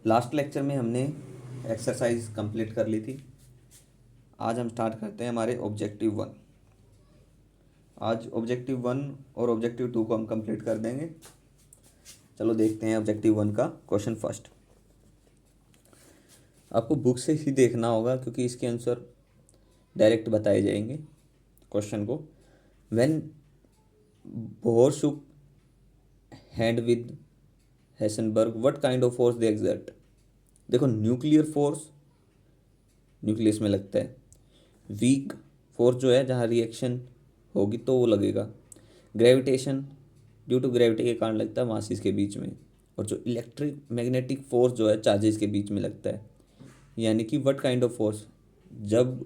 Last lecture में हमने exercise complete कर ली थी। आज हम स्टार्ट करते हैं हमारे ऑब्जेक्टिव 1। आज ऑब्जेक्टिव 1 और ऑब्जेक्टिव 2 को हम कंप्लीट कर देंगे। चलो देखते हैं ऑब्जेक्टिव 1 का क्वेश्चन फर्स्ट। आपको बुक से ही देखना होगा क्योंकि इसके आंसर डायरेक्ट बताए जाएंगे क्वेश्चन को। When Bohr shook hand with Heisenberg what kind of force they exert. देखो, न्यूक्लियर फोर्स न्यूक्लियस में लगता है। वीक फोर्स जो है जहाँ रिएक्शन होगी तो वो लगेगा। ग्रेविटेशन ड्यू टू ग्रेविटी के कारण लगता है मासेस के बीच में। और जो इलेक्ट्रिक मैग्नेटिक फोर्स जो है चार्जेस के बीच में लगता है। यानी कि व्हाट काइंड ऑफ फोर्स, जब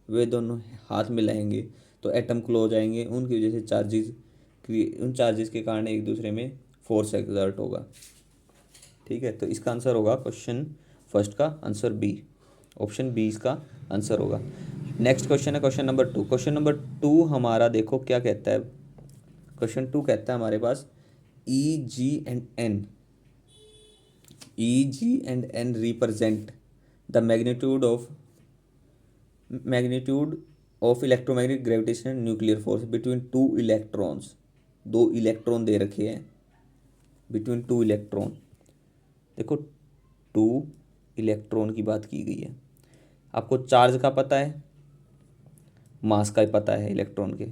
वे दोनों हाथ मिलाएंगे तो एटम क्लोज हो जाएंगे, उनकी वजह से उन चार्जेस के कारण एक दूसरे में फोर्स एक्सर्ट होगा। ठीक है, तो इसका आंसर होगा क्वेश्चन फर्स्ट का आंसर बी। ऑप्शन बी इसका आंसर होगा। नेक्स्ट क्वेश्चन है क्वेश्चन नंबर 2। क्वेश्चन नंबर 2 हमारा देखो क्या कहता है। क्वेश्चन 2 कहता है हमारे पास E G and N represent the magnitude of electromagnetic gravitation nuclear force between two electrons. दो इलेक्ट्रॉन दे रखे हैं, बिटवीन टू इलेक्ट्रॉन। देखो, टू इलेक्ट्रॉन की बात की गई है। आपको चार्ज का पता है, मास का ही पता है इलेक्ट्रॉन के।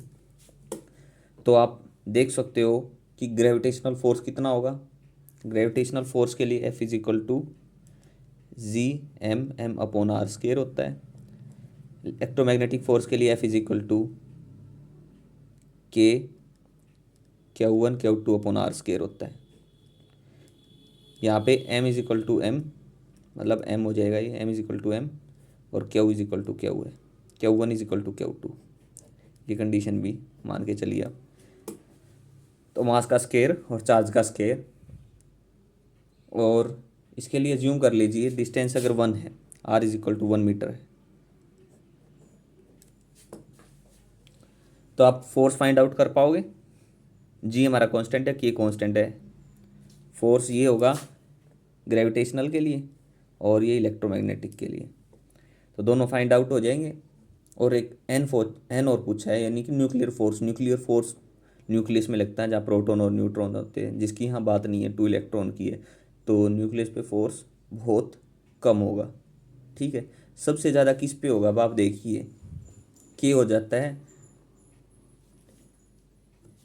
तो आप देख सकते हो कि ग्रेविटेशनल फोर्स कितना होगा। ग्रेविटेशनल फोर्स के लिए F is equal to G M upon R square होता है। इलेक्ट्रोमैग्नेटिक फोर्स के लिए एफ इज इक्वल टू के Q1 Q2 upon R square होता है। यहाँ पे m is equal to M, मतलब m हो जाएगा ये, m is equal to M और Q is equal to Q है। Q1 is equal to Q2, ये कंडीशन भी मान के चलिए आप। तो मास का स्क्वायर और चार्ज का स्क्वायर, और इसके लिए ज्यूम कर लीजिए डिस्टेंस अगर 1 है, r is equal to 1 metre है, तो आप फोर्स फाइंड आउट कर पाओगे। जी हमारा कांस्टेंट है, के कांस्टेंट है। फोर्स ये होगा ग्रेविटेशनल के लिए और ये इलेक्ट्रोमैग्नेटिक के लिए, तो दोनों फाइंड आउट हो जाएंगे। और एक एन और पूछा है, यानी कि न्यूक्लियर फोर्स न्यूक्लियस में लगता है जहाँ प्रोटॉन और न्यूट्रॉन होते हैं, जिसकी यहाँ बात नहीं है, टू इलेक्ट्रॉन की है। तो न्यूक्लियस पे फोर्स बहुत कम होगा। ठीक है, सबसे ज़्यादा किस पे होगा अब आप देखिए। के हो जाता है,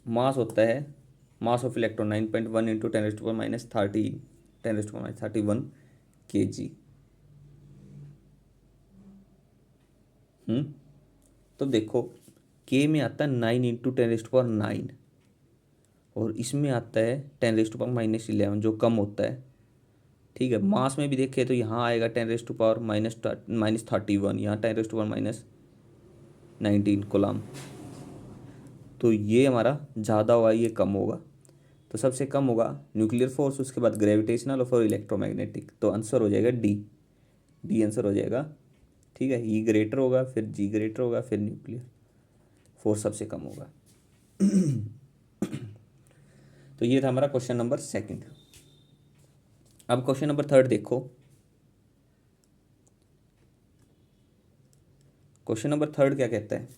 मास होता है, mass of electron 9.1 into 10⁻31 kg। तो देखो, के में आता है 9 इंटू 10⁻9 और इसमें आता है 10⁻11 जो कम होता है। ठीक है, मास में भी देखे तो यहाँ आएगा 10⁻−31, यहाँ 10⁻−19 कोलाम। तो ये हमारा ज़्यादा होगा, ये कम होगा। तो सबसे कम होगा न्यूक्लियर फोर्स, उसके बाद ग्रेविटेशनल और फिर इलेक्ट्रोमैग्नेटिक। तो आंसर हो जाएगा डी आंसर हो जाएगा। ठीक है, ई ग्रेटर होगा, फिर जी ग्रेटर होगा, फिर न्यूक्लियर फोर्स सबसे कम होगा। तो ये था हमारा क्वेश्चन नंबर 2। अब क्वेश्चन नंबर 3 देखो। क्वेश्चन नंबर 3 क्या कहता है।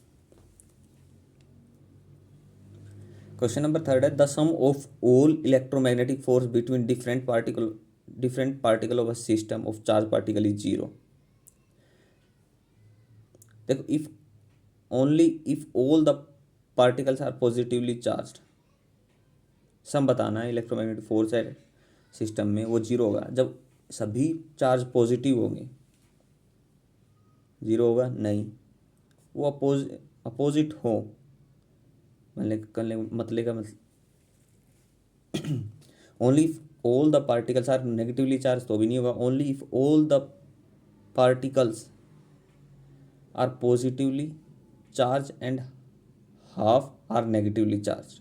क्वेश्चन नंबर 3 है the sum of all electromagnetic force between different particle of a system of charge particle is 0। देखो, if all the particles are positively charged, sum बताना है electromagnetic force है system में, वो 0 होगा जब सभी चार्ज पॉजिटिव होंगे। 0 होगा नहीं, वो अपोजिट हो, मतलब का मतलब only if all the particles are negatively charge तो भी नहीं होगा। Only if all the particles are positively charge and half are negatively charge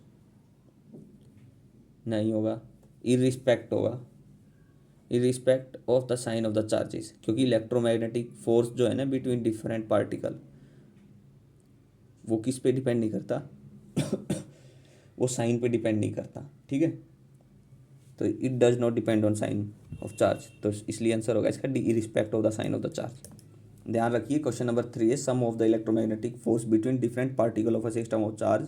नहीं होगा। इरिस्पेक्ट होगा, irrespect of the sign of the charges, क्योंकि इलेक्ट्रोमैग्नेटिक फोर्स जो है ना बिटवीन डिफरेंट पार्टिकल, वो किस पे डिपेंड नहीं करता वो साइन पे डिपेंड नहीं करता। ठीक है, तो it does not depend on sign. Of charge, तो इसलिए आंसर होगा इसका D, irrespective of the sign of the charge. ध्यान रखिए क्वेश्चन नंबर 3 है sum of the electromagnetic force between different particle of a system of charge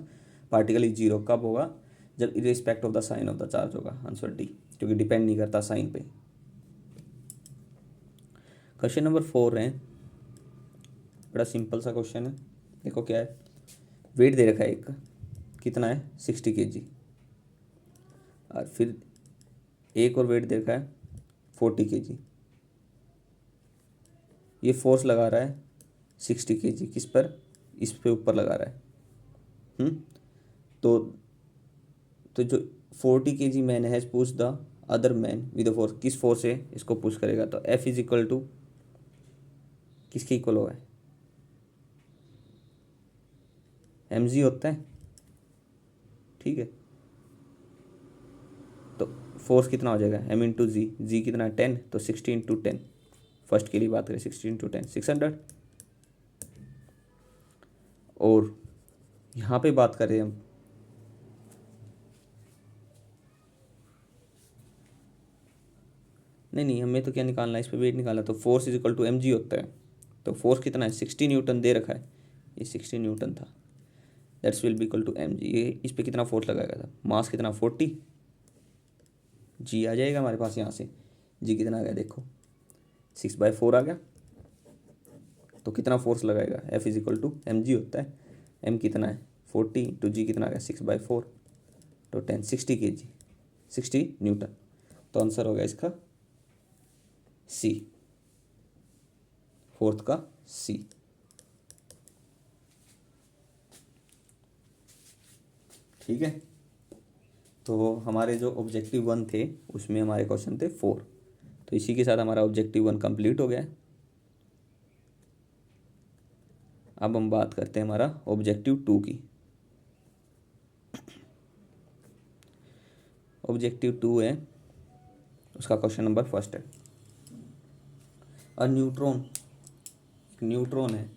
particle is zero, कब होगा? जब irrespective of the sign of the charge होगा, answer D, क्योंकि depend नहीं करता साइन पे। क्वेश्चन नंबर 4 है, बड़ा सिंपल सा क्वेश्चन है। देखो क्या है, वेट दे रखा है एक, कितना है 60 kg, और फिर एक और वेट दे रखा है 40 kg। ये फोर्स लगा रहा है 60 kg, किस पर? इस पे ऊपर लगा रहा है। तो जो 40 kg man has push the other man with force, किस फोर्स से इसको पुश करेगा? तो F इज इक्वल टू किसके इक्वल होगा? mg होता है, ठीक है। तो फोर्स कितना हो जाएगा? m इंटू जी, जी कितना है 10, तो 60 इंटू 10, फर्स्ट के लिए बात करें 60 इंटू 10 600। और यहाँ पे बात करें हम, नहीं हमें तो क्या निकालना है, इस पे वेट निकालना, तो force is equal to mg होता है। तो फोर्स कितना है? 60 न्यूटन दे रखा है, ये 60 न्यूटन था, that's will be equal to mg। ये इस पे कितना फोर्स लगाएगा था? मास कितना 40, जी आ जाएगा हमारे पास यहाँ से, जी कितना आ गया देखो 6/4 आ गया। तो कितना फोर्स लगाएगा? F is equal to mg होता है, m कितना है 40 टू जी कितना आ गया 6/4, तो 10 60 kg 60 न्यूटन। तो आंसर होगा इसका सी, फोर्थ का सी। ठीक है, तो हमारे जो ऑब्जेक्टिव 1 थे उसमें हमारे क्वेश्चन थे 4, तो इसी के साथ हमारा ऑब्जेक्टिव 1 कंप्लीट हो गया है। अब हम बात करते हैं हमारा ऑब्जेक्टिव 2 की। ऑब्जेक्टिव 2 है, उसका क्वेश्चन नंबर फर्स्ट है, अ न्यूट्रॉन, एक न्यूट्रॉन है,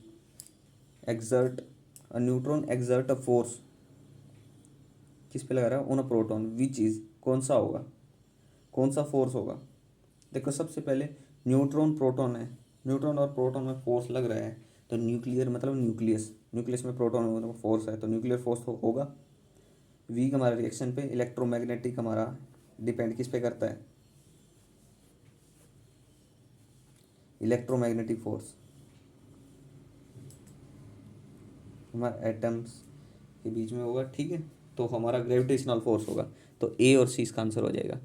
न्यूट्रॉन एक्सर्ट अ फोर्स, किस पे लगा रहा है? On a proton, which is, कौन सा होगा, कौन सा फोर्स होगा? देखो सबसे पहले न्यूट्रॉन प्रोटॉन है, न्यूट्रॉन और प्रोटॉन में फोर्स लग रहा है, तो न्यूक्लियर मतलब न्यूक्लियस, न्यूक्लियस में प्रोटॉन मतलब फोर्स है, तो न्यूक्लियर फोर्स तो होगा। वीक हमारा रिएक्शन पे, इलेक्ट्रोमैग्नेटिक हमारा डिपेंड किस पे करता है? इलेक्ट्रोमैग्नेटिक फोर्स हमारे एटम्स के बीच में होगा, ठीक है। तो हमारा ग्रेविटेशनल फोर्स होगा, तो ए और सी इसका आंसर हो जाएगा,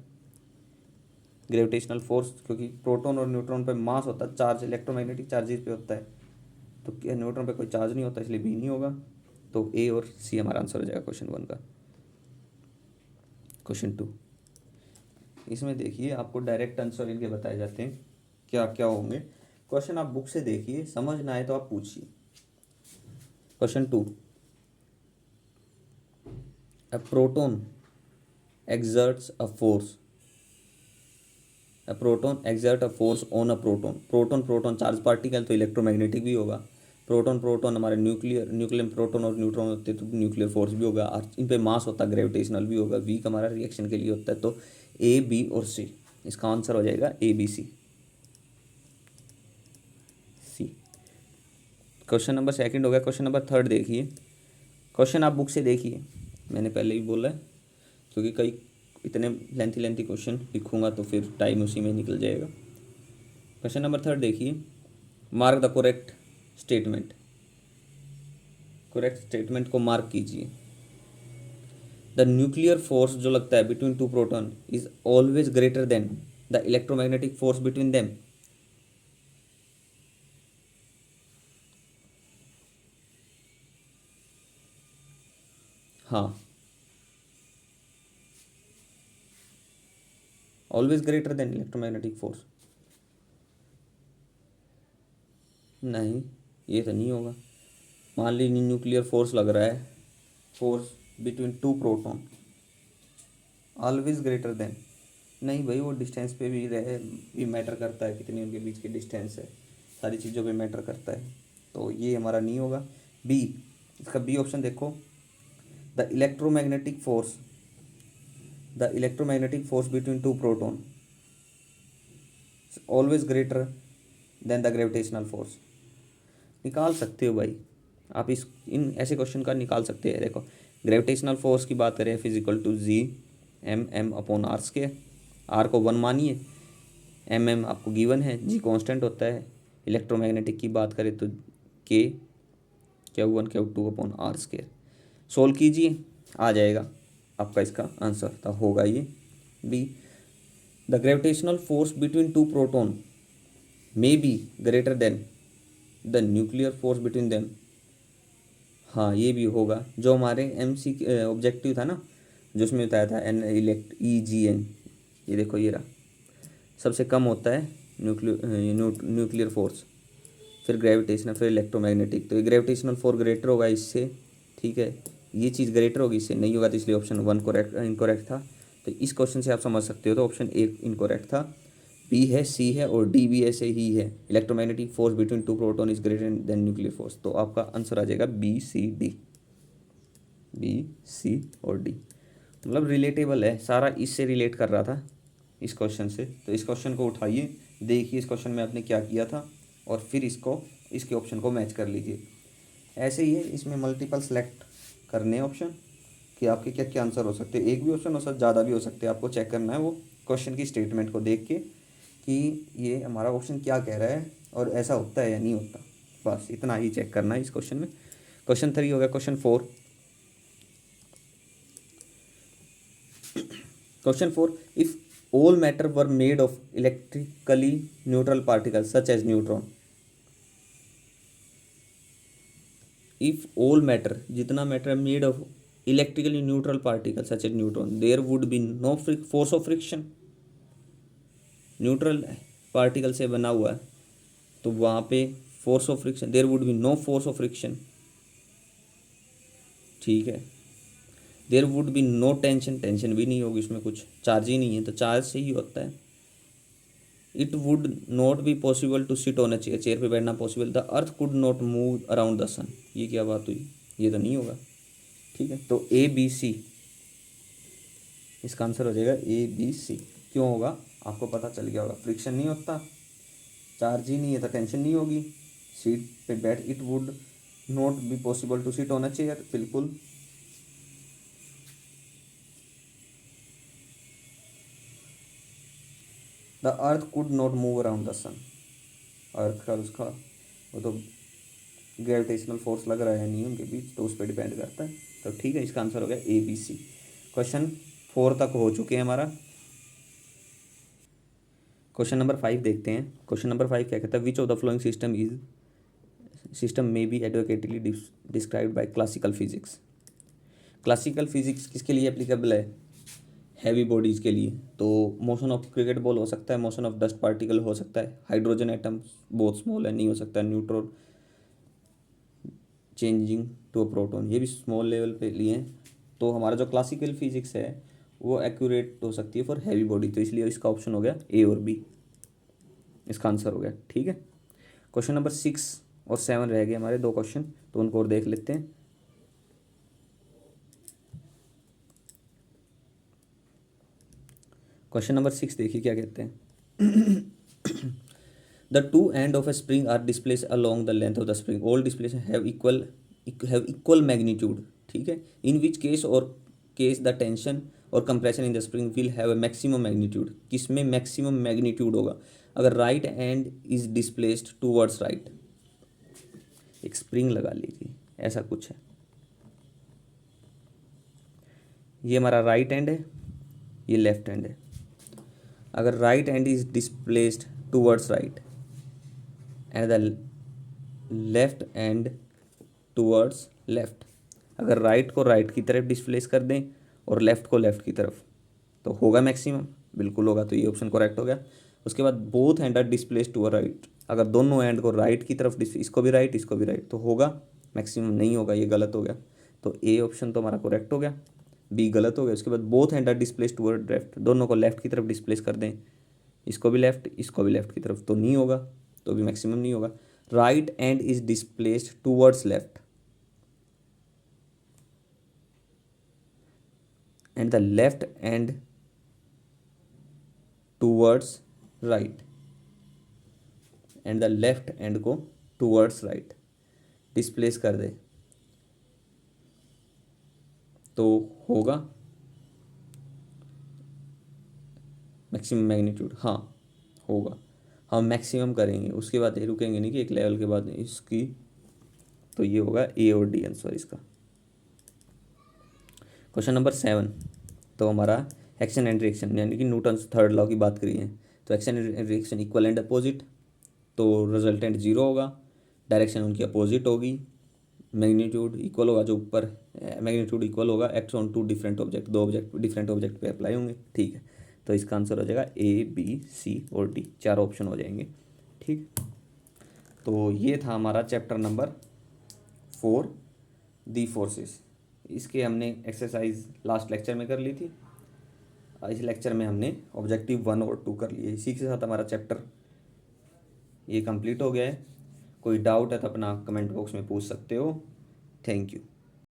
ग्रेविटेशनल फोर्स, क्योंकि प्रोटॉन और न्यूट्रॉन पे मास होता है, चार्ज इलेक्ट्रोमैग्नेटिक चार्जेस पे होता है, तो क्या न्यूट्रॉन पे कोई चार्ज नहीं होता, इसलिए बी नहीं होगा। तो ए और सी हमारा आंसर हो जाएगा क्वेश्चन 1 का। क्वेश्चन 2, इसमें देखिए आपको डायरेक्ट आंसर इनके बताए जाते हैं क्या क्या होंगे। क्वेश्चन आप बुक से देखिए, समझ ना आए तो आप पूछिए। Question 2, a proton exerts a force, a proton exert a force on a proton, proton proton charge particle, तो इलेक्ट्रोमैग्नेटिक भी होगा। प्रोटॉन प्रोटॉन हमारे न्यूक्लियर में प्रोटॉन और न्यूट्रॉन होते हैं, तो न्यूक्लियर फोर्स भी होगा, और इन पे मास होता है, ग्रेविटेशनल भी होगा। वीक हमारा रिएक्शन के लिए होता है, तो ए बी और सी, इसका आंसर हो जाएगा A B C. C question number second हो गया। क्वेश्चन नंबर थर्ड देखिए, क्वेश्चन आप बुक से देखिए, मैंने पहले ही बोला है, क्योंकि कई इतने लेंथी क्वेश्चन लिखूंगा तो फिर टाइम उसी में निकल जाएगा। क्वेश्चन नंबर थर्ड देखिए, मार्क द करेक्ट स्टेटमेंट को मार्क कीजिए। द न्यूक्लियर फोर्स जो लगता है between two proton is always greater than the electromagnetic force between them. हाँ, always greater than electromagnetic force, नहीं ये तो नहीं होगा। मान लीजिए न्यूक्लियर फोर्स लग रहा है, force between two proton, always greater then, नहीं भाई, वो डिस्टेंस पे भी रहे भी मैटर करता है, कितनी उनके बीच की डिस्टेंस है, सारी चीज़ों पे मैटर करता है, तो ये हमारा नहीं होगा। बी, इसका बी ऑप्शन देखो, the electromagnetic force between two proton, always greater than the gravitational force. निकाल सकते हो भाई आप, इस इन ऐसे क्वेश्चन का निकाल सकते हैं। देखो ग्रेविटेशनल फोर्स की बात करें, physical to G M upon R square, R को 1 मानिए, एम आपको गिवन है, जी कांस्टेंट होता है। इलेक्ट्रोमैग्नेटिक की बात करें तो के Q1 Q2 upon R square. Solve कीजिए, आ जाएगा आपका इसका आंसर। तो होगा ये B, the gravitational force between two proton may be greater than the nuclear force between them. हाँ ये भी होगा, जो हमारे MC ऑब्जेक्टिव था ना, जो उसमें बताया था एन इलेक्ट EGN, ये देखो ये रहा, सबसे कम होता है न्यूक्लियर फोर्स, फिर ग्रेविटेशनल, फिर इलेक्ट्रोमैग्नेटिक। तो ये ग्रेविटेशनल फोर्स ग्रेटर होगा इससे, ठीक है, ये चीज़ ग्रेटर होगी, इससे नहीं होगा, तो इसलिए ऑप्शन 1 इनकोरेक्ट था। तो इस क्वेश्चन से आप समझ सकते हो, तो ऑप्शन 1 इनकोरेक्ट था, बी है, सी है और डी भी ऐसे ही है। Electromagnetic force between two proton is greater than nuclear force. तो आपका आंसर आ जाएगा B C और डी। मतलब रिलेटेबल है सारा, इससे रिलेट कर रहा था इस क्वेश्चन से। तो इस क्वेश्चन को उठाइए, देखिए इस क्वेश्चन में आपने क्या किया था, और फिर इसके ऑप्शन को मैच कर लीजिए। ऐसे ही है, इसमें मल्टीपल सेलेक्ट करने ऑप्शन कि आपके क्या क्या आंसर हो सकते हैं। एक भी ऑप्शन हो सकता, ज़्यादा भी हो सकते हैं। आपको चेक करना है वो क्वेश्चन की स्टेटमेंट को देख के कि ये हमारा ऑप्शन क्या कह रहा है और ऐसा होता है या नहीं होता, बस इतना ही चेक करना है इस क्वेश्चन में। क्वेश्चन 3 हो गया। Question 4, if all matter were made of electrically neutral particles such as neutron, if all matter, जितना matter made of electrically neutral particle such as neutron, there would be no force of friction. Neutral particle से बना हुआ है तो वहाँ पे force of friction, there would be no force of friction, ठीक है। There would be no tension, tension भी नहीं होगी, इसमें कुछ चार्ज ही नहीं है, तो चार्ज से ही होता है। It would not be possible to sit on a chair, chair पे बैठना possible. The earth could not move around the sun, ये क्या बात हुई, ये तो नहीं होगा, ठीक है। तो ABC इसका आंसर हो जाएगा ABC। क्यों होगा आपको पता चल गया होगा, फ्रिक्शन नहीं होता, चार्ज ही नहीं है तो टेंशन नहीं होगी, सीट पे बैठ, it would not be possible to sit on a chair, बिल्कुल। The earth could not move around the sun, earth का उसका वो तो ग्रेविटेशनल फोर्स लग रहा है नहीं उनके बीच, तो उस पर डिपेंड करता है। तो ठीक है, इसका आंसर हो गया ABC। क्वेश्चन 4 तक हो चुके हैं हमारा। क्वेश्चन नंबर 5 देखते हैं। क्वेश्चन नंबर 5 क्या कहता है, which of the flowing system में be adequately described by classical physics. Classical physics किसके लिए एप्लीकेबल है, हैवी बॉडीज़ के लिए। तो मोशन ऑफ क्रिकेट बॉल हो सकता है, मोशन ऑफ डस्ट पार्टिकल हो सकता है, हाइड्रोजन एटम बहुत स्मॉल है, नहीं हो सकता, neutron changing to a proton, ये भी स्मॉल लेवल पे लिए हैं। तो हमारा जो क्लासिकल फिजिक्स है वो एक्यूरेट हो सकती है फॉर हैवी बॉडी, तो इसलिए इसका ऑप्शन हो गया A और B, इसका आंसर हो गया, ठीक है। क्वेश्चन नंबर 6 और 7 रह गए हमारे 2 क्वेश्चन, तो उनको और देख लेते हैं। क्वेश्चन नंबर 6 देखिए क्या कहते हैं। The two end of a spring are displaced along the length of the spring, all displacement have equal magnitude, ठीक है। in which case or case the tension और compression in the spring will have a maximum magnitude, किसमें maximum magnitude होगा, अगर right end is displaced towards right, एक spring लगा लीजिए, ऐसा कुछ है, ये हमारा राइट एंड है, ये लेफ्ट हैंड है। अगर right hand is displaced towards right and the left hand towards left, अगर राइट को राइट की तरफ डिस्प्लेस कर दें और लेफ्ट को लेफ्ट की तरफ, तो होगा मैक्सिमम, बिल्कुल होगा, तो ये ऑप्शन करेक्ट हो गया। उसके बाद both hand are displace to right, अगर दोनों हैंड को राइट की तरफ, इसको भी राइट इसको भी राइट, तो होगा मैक्सिमम, नहीं होगा, ये गलत हो गया। तो A ऑप्शन तो हमारा करेक्ट हो गया, B गलत हो गया। उसके बाद both hand are displace toward left, दोनों को लेफ्ट की तरफ डिस्प्लेस कर दें, इसको भी लेफ्ट की तरफ, तो नहीं होगा, तो भी मैक्सिमम नहीं होगा। Right hand is displaced towards left and the left hand towards right, and the left and को टूवर्ड्स राइट डिस्प्लेस कर दे तो होगा मैक्सिमम मैग्नीट्यूड। हाँ होगा, हम मैक्सिमम करेंगे, उसके बाद ये रुकेंगे नहीं कि एक लेवल के बाद इसकी, तो ये होगा ए और डी आंसर इसका। क्वेश्चन नंबर 7, तो हमारा एक्शन एंड रिएक्शन यानी कि न्यूटन्स थर्ड लॉ की बात करी है। तो action and reaction equal and opposite, तो रिजल्टेंट जीरो होगा, डायरेक्शन उनकी अपोजिट होगी, मैग्नीट्यूड इक्वल होगा, जो ऊपर मैग्नीट्यूड इक्वल होगा, act on two different object, दो ऑब्जेक्ट डिफरेंट ऑब्जेक्ट पे अप्लाई होंगे। ठीक है, तो इसका आंसर हो जाएगा ए बी सी और डी, चार ऑप्शन हो जाएंगे। ठीक, तो ये था हमारा चैप्टर नंबर 4 दी फोर्सेस। इसके हमने एक्सरसाइज लास्ट लेक्चर में कर ली थी, इस लेक्चर में हमने ऑब्जेक्टिव 1 और 2 कर लिए। इसी के साथ हमारा चैप्टर ये कंप्लीट हो गया है। कोई डाउट है तो अपना कमेंट बॉक्स में पूछ सकते हो। Thank you.